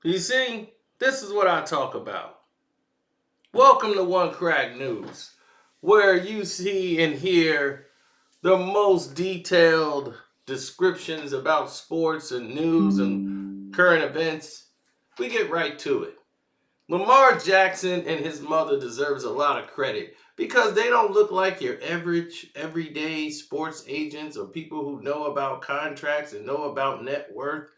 You see, this is what I talk about. Welcome to One Crack News, where you see and hear the most detailed descriptions about sports and news and current events. We get right to it. Lamar Jackson and his mother deserves a lot of credit because they don't look like your average everyday sports agents or people who know about contracts and know about net worth.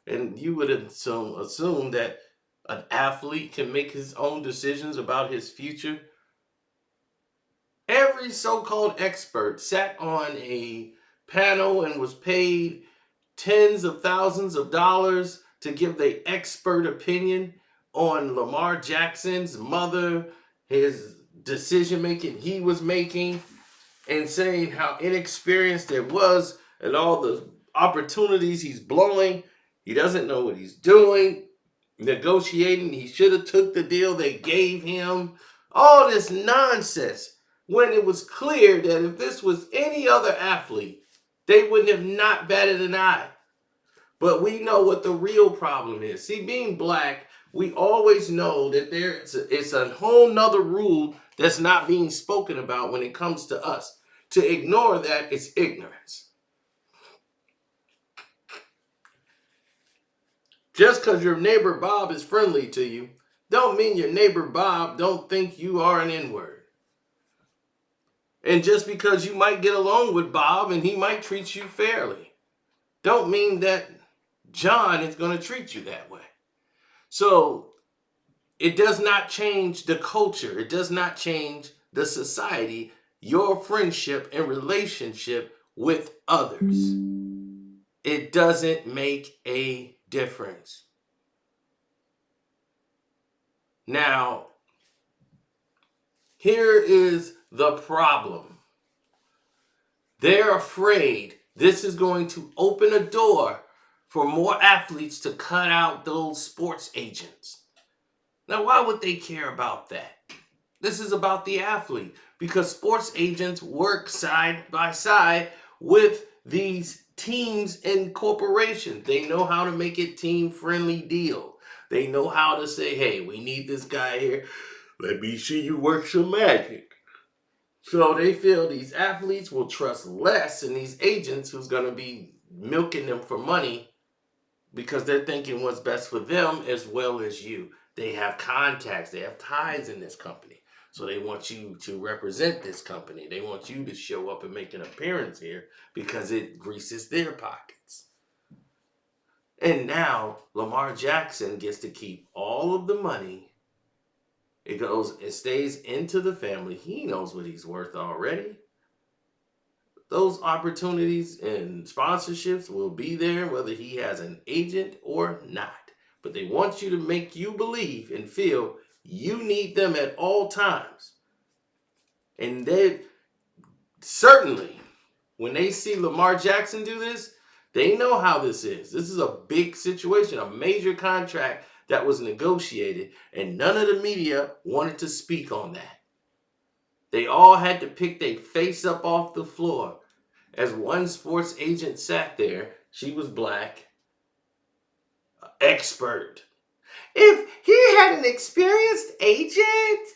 And you would assume that an athlete can make his own decisions about his future. Every so-called expert sat on a panel and was paid tens of thousands of dollars to give their expert opinion on Lamar Jackson's mother, his decision making he was making, and saying how inexperienced it was and all the opportunities he's blowing. He doesn't know what he's doing. Negotiating, he should have took the deal they gave him. All this nonsense when it was clear that if this was any other athlete, they wouldn't have not batted an eye. But we know what the real problem is. See, being black, we always know that it's a whole nother rule that's not being spoken about when it comes to us. To ignore that is ignorance. Just because your neighbor Bob is friendly to you, don't mean your neighbor Bob don't think you are an N-word. And just because you might get along with Bob and he might treat you fairly, don't mean that John is going to treat you that way. So it does not change the culture. It does not change the society, your friendship and relationship with others. It doesn't make a difference. Now, here is the problem. They're afraid this is going to open a door for more athletes to cut out those sports agents. Now, why would they care about that? This is about the athlete because sports agents work side by side with these teams and corporations. They know how to make it team-friendly deal. They know how to say, hey, we need this guy here. Let me see you work some magic. So they feel these athletes will trust less in these agents who's going to be milking them for money because they're thinking what's best for them as well as you. They have contacts, they have ties in this company. So they want you to represent this company. They want you to show up and make an appearance here because it greases their pockets. And now Lamar Jackson gets to keep all of the money. It stays into the family. He knows what he's worth already. Those opportunities and sponsorships will be there whether he has an agent or not. But they want you to make you believe and feel you need them at all times. And they certainly, when they see Lamar Jackson do this, they know how this is. This is a big situation, a major contract that was negotiated, and none of the media wanted to speak on that. They all had to pick their face up off the floor. As one sports agent sat there, she was black, expert. If he had an experienced agent,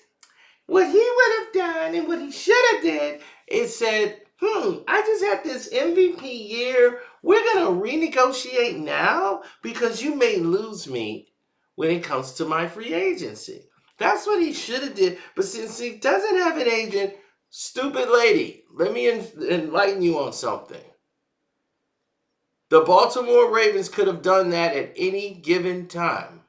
what he would have done and what he should have did is said, I just had this MVP year. We're going to renegotiate now because you may lose me when it comes to my free agency. That's what he should have did. But since he doesn't have an agent, stupid lady, let me enlighten you on something. The Baltimore Ravens could have done that at any given time.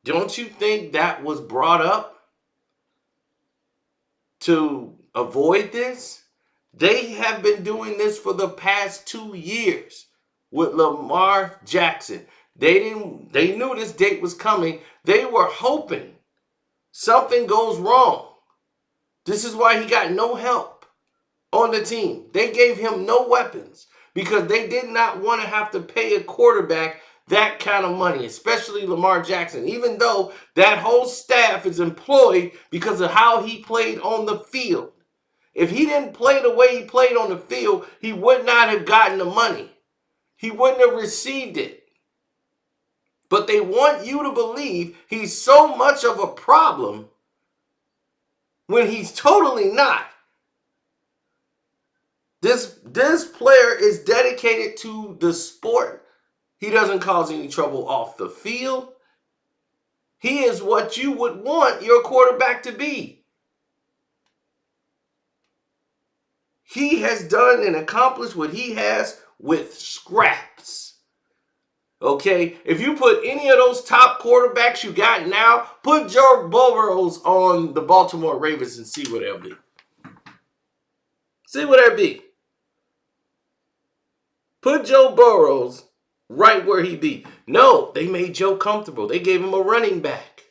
Don't you think that was brought up to avoid this? They have been doing this for the past 2 years with Lamar Jackson. They knew this date was coming. They were hoping something goes wrong. This is why he got no help on the team. They gave him no weapons because they did not want to have to pay a quarterback that kind of money, especially Lamar Jackson, even though that whole staff is employed because of how he played on the field. If he didn't play the way he played on the field, he would not have gotten the money. He wouldn't have received it. But they want you to believe he's so much of a problem when he's totally not. This player is dedicated to the sport. He doesn't cause any trouble off the field. He is what you would want your quarterback to be. He has done and accomplished what he has with scraps. Okay? If you put any of those top quarterbacks you got now, put Joe Burrows on the Baltimore Ravens and see what they'll be. See what they'll be. Put Joe Burrows right where he be. No, they made Joe comfortable. They gave him a running back.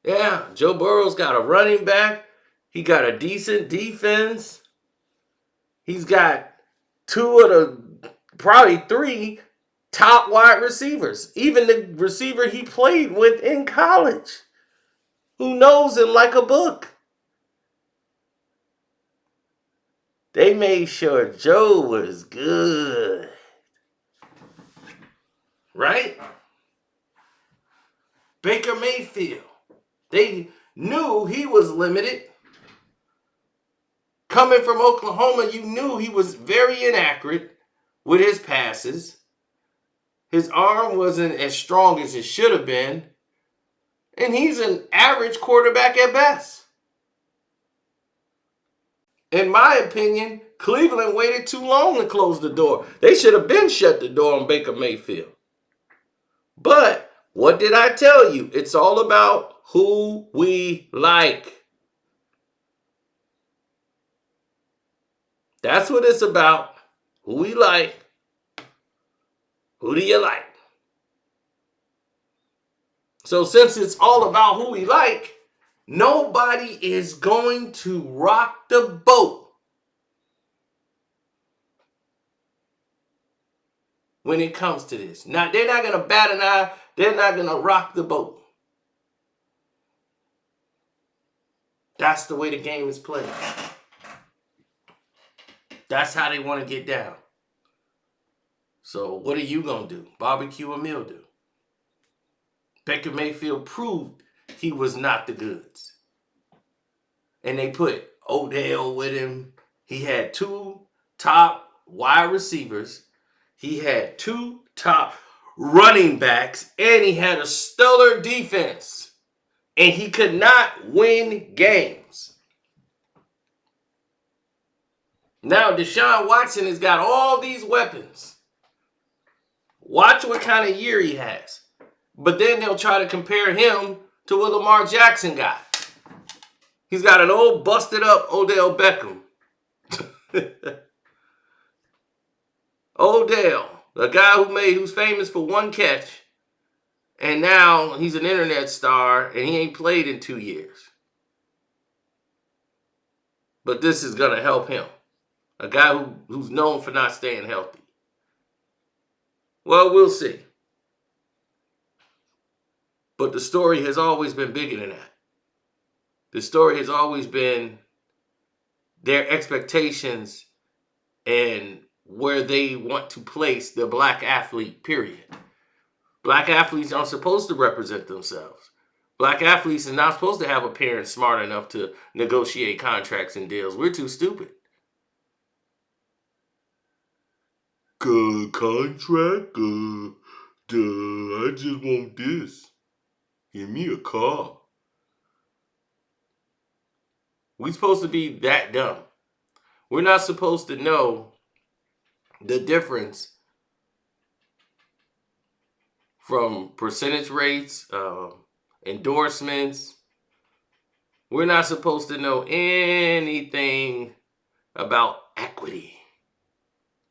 Yeah, Joe Burrow's got a running back. He got a decent defense. He's got probably three top wide receivers. Even the receiver he played with in college, who knows him like a book. They made sure Joe was good. Right? Baker Mayfield. They knew he was limited. Coming from Oklahoma, you knew he was very inaccurate with his passes. His arm wasn't as strong as it should have been. And he's an average quarterback at best. In my opinion, Cleveland waited too long to close the door. They should have been shut the door on Baker Mayfield. But what did I tell you? It's all about who we like. That's what it's about. Who we like. Who do you like? So since it's all about who we like, nobody is going to rock the boat when it comes to this. Now, they're not going to bat an eye. They're not going to rock the boat. That's the way the game is played. That's how they want to get down. So what are you going to do? Barbecue or mildew? Baker Mayfield proved he was not the goods. And they put Odell with him. He had two top wide receivers. He had two top running backs. And he had a stellar defense. And he could not win games. Now Deshaun Watson has got all these weapons. Watch what kind of year he has. But then they'll try to compare him to what Lamar Jackson got. He's got an old busted up Odell Beckham. Odell, a guy who's famous for one catch. And now he's an internet star and he ain't played in 2 years. But this is going to help him. A guy who's known for not staying healthy. Well, we'll see. But the story has always been bigger than that. The story has always been their expectations and where they want to place the black athlete, period. Black athletes aren't supposed to represent themselves. Black athletes are not supposed to have a parent smart enough to negotiate contracts and deals. We're too stupid. Contract? I just want this. Give me a car. We're supposed to be that dumb. We're not supposed to know the difference from percentage rates, endorsements. We're not supposed to know anything about equity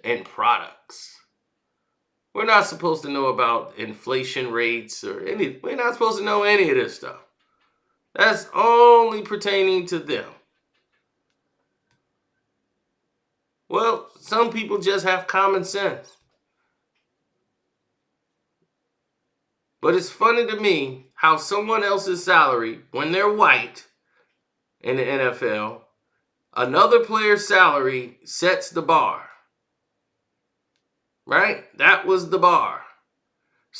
and products. We're not supposed to know about inflation rates or anything. We're not supposed to know any of this stuff. That's only pertaining to them. Well, some people just have common sense. But it's funny to me how someone else's salary, when they're white in the NFL, another player's salary sets the bar. Right? That was the bar.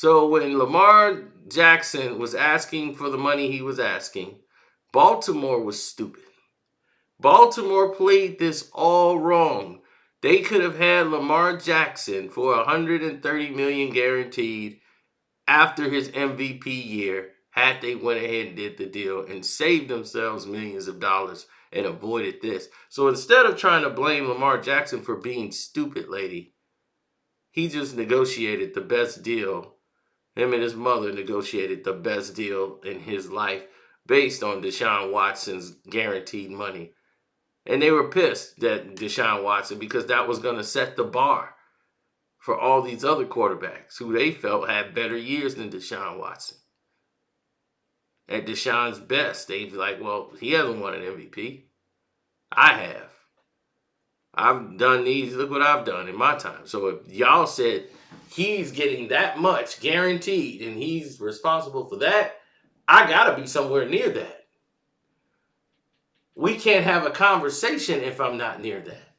So when Lamar Jackson was asking for the money he was asking, Baltimore was stupid. Baltimore played this all wrong. They could have had Lamar Jackson for 130 million guaranteed after his MVP year had they went ahead and did the deal and saved themselves millions of dollars and avoided this. So instead of trying to blame Lamar Jackson for being stupid, lady, he just negotiated the best deal. Him and his mother negotiated the best deal in his life based on Deshaun Watson's guaranteed money. And they were pissed at Deshaun Watson because that was going to set the bar for all these other quarterbacks who they felt had better years than Deshaun Watson. At Deshaun's best, they'd be like, well, he hasn't won an MVP. I have. I've done these. Look what I've done in my time. So if y'all said he's getting that much guaranteed and he's responsible for that, I got to be somewhere near that. We can't have a conversation if I'm not near that.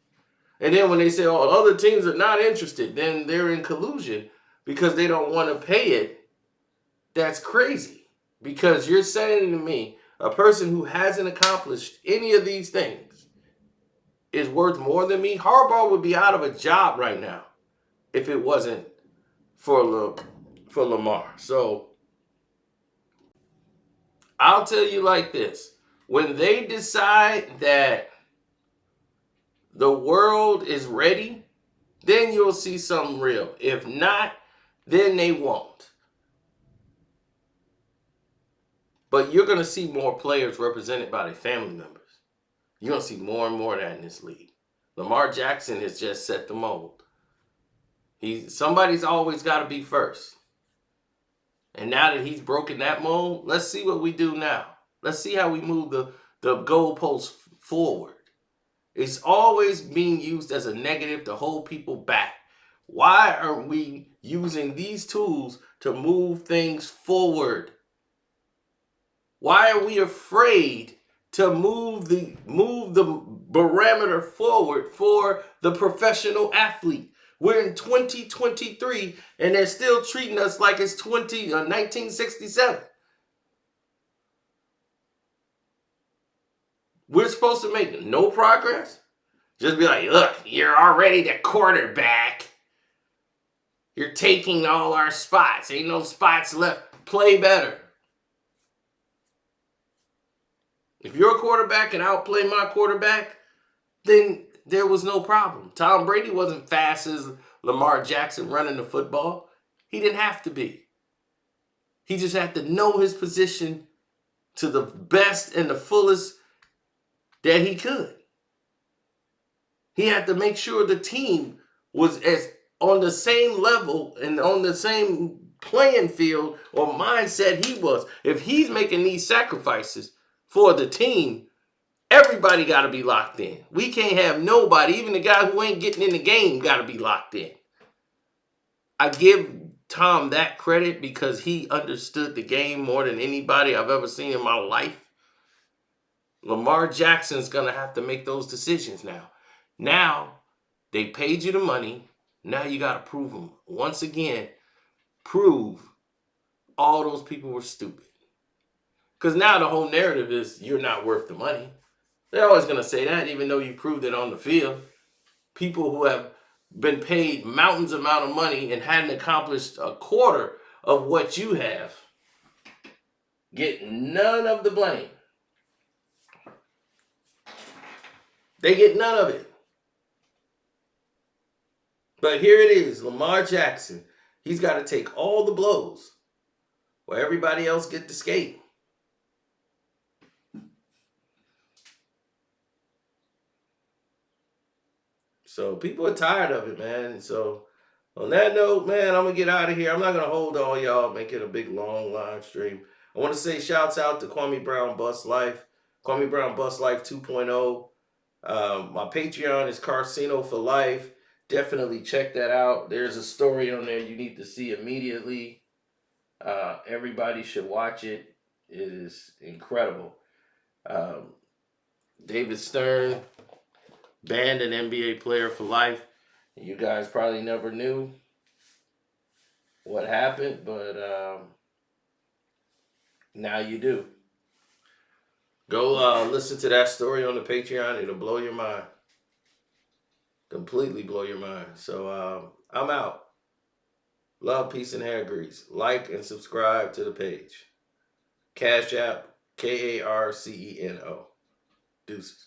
And then when they say, oh, other teams are not interested, then they're in collusion because they don't want to pay it. That's crazy. Because you're saying to me, a person who hasn't accomplished any of these things is worth more than me. Harbaugh would be out of a job right now if it wasn't for Lamar. So I'll tell you like this. When they decide that the world is ready, then you'll see something real. If not, then they won't. But you're going to see more players represented by their family members. You're going to see more and more of that in this league. Lamar Jackson has just set the mold. Somebody's always got to be first. And now that he's broken that mold, let's see what we do now. Let's see how we move the goalposts forward. It's always being used as a negative to hold people back. Why aren't we using these tools to move things forward? Why are we afraid to move the parameter forward for the professional athlete? We're in 2023 and they're still treating us like it's 1967. We're supposed to make no progress? Just be like, look, you're already the quarterback. You're taking all our spots. Ain't no spots left. Play better. If you're a quarterback and outplay my quarterback, then there was no problem. Tom Brady wasn't fast as Lamar Jackson running the football. He didn't have to be. He just had to know his position to the best and the fullest that he could. He had to make sure the team was as on the same level and on the same playing field or mindset he was. If he's making these sacrifices for the team, everybody got to be locked in. We can't have nobody, even the guy who ain't getting in the game, got to be locked in. I give Tom that credit because he understood the game more than anybody I've ever seen in my life. Lamar Jackson's going to have to make those decisions now. Now, they paid you the money. Now you got to prove them. Once again, prove all those people were stupid. Because now the whole narrative is you're not worth the money. They're always going to say that, even though you proved it on the field. People who have been paid mountains amount of money and hadn't accomplished a quarter of what you have get none of the blame. They get none of it. But here it is, Lamar Jackson. He's got to take all the blows where everybody else get to skate. So people are tired of it, man. So on that note, man, I'm going to get out of here. I'm not going to hold all y'all, make it a big, long live stream. I want to say shouts out to Kwame Brown Bus Life, Kwame Brown Bus Life 2.0. My Patreon is Carcino for Life. Definitely check that out. There's a story on there you need to see immediately. Everybody should watch it. It is incredible. David Stern banned an NBA player for life. You guys probably never knew. what happened, but now you do. Go listen to that story on the Patreon. It'll blow your mind. Completely blow your mind. So I'm out. Love, peace, and hair grease. Like and subscribe to the page. Cash App, Karceno. Deuces.